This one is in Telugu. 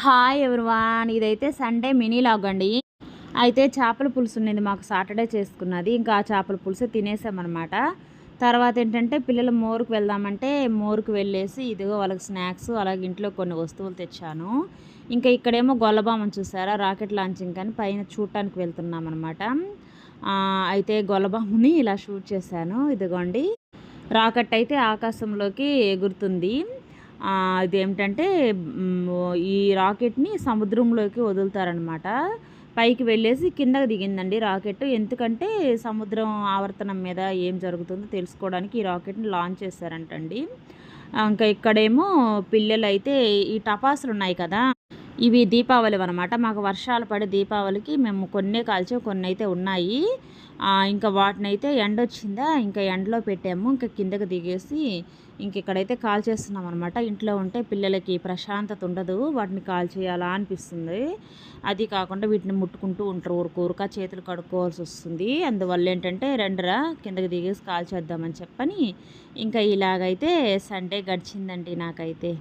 హాయ్ ఎవ్రీవాన్, ఇదైతే సండే మినీ లాగ్ అండి. అయితే చేపల పులుసు ఉన్నది మాకు సాటర్డే చేసుకున్నది. ఇంకా ఆ చేపల పులుసు తినేసామన్నమాట. తర్వాత ఏంటంటే పిల్లలు మోరుకు వెళ్దామంటే మోరుకు వెళ్ళేసి ఇదిగో వాళ్ళకి స్నాక్స్ అలాగే ఇంట్లో కొన్ని వస్తువులు తెచ్చాను. ఇంకా ఇక్కడేమో గొల్లబామని చూసారా, రాకెట్ లాంచింగ్ అని పైన చూడటానికి వెళ్తున్నాం అనమాట. అయితే గొల్లబాముని ఇలా షూట్ చేశాను. ఇదిగోండి, రాకెట్ అయితే ఆకాశంలోకి ఎగురుతుంది. ఇదేమిటంటే ఈ రాకెట్‌ని సముద్రంలోకి వదులుతారనమాట. పైకి వెళ్ళేసి కిందకి దిగిందండి రాకెట్. ఎందుకంటే సముద్రం ఆవర్తనం మీద ఏం జరుగుతుందో తెలుసుకోవడానికి ఈ రాకెట్‌ని లాంచ్ చేశారంటండి. ఇంకా ఇక్కడేమో పిల్లలైతే ఈ టపాసులున్నాయి కదా, ఇవి దీపావళివనమాట. మాకు వర్షాలు పడి దీపావళికి మేము కొన్నే కాల్చాం, కొన్నైతే ఉన్నాయి. ఇంకా వాటినైతే ఎండొచ్చిందా, ఇంకా ఎండలో పెట్టాము. ఇంకా కిందకి దిగేసి ఇక్కడైతే కాల్చేస్తున్నామనమాట. ఇంట్లో ఉంటే పిల్లలకి ప్రశాంతత ఉండదు, వాటిని కాల్చేయాలా అనిపిస్తుంది. అది కాకుండా వీటిని ముట్టుకుంటూ ఉంటారు, ఊరుకా చేతులు కడుక్కోవాల్సి వస్తుంది. అందువల్ల ఏంటంటే రెండరా కిందకి దిగేసి కాల్చేద్దామని చెప్పని ఇంకా ఇలాగైతే సండే గడిచిందండి నాకైతే.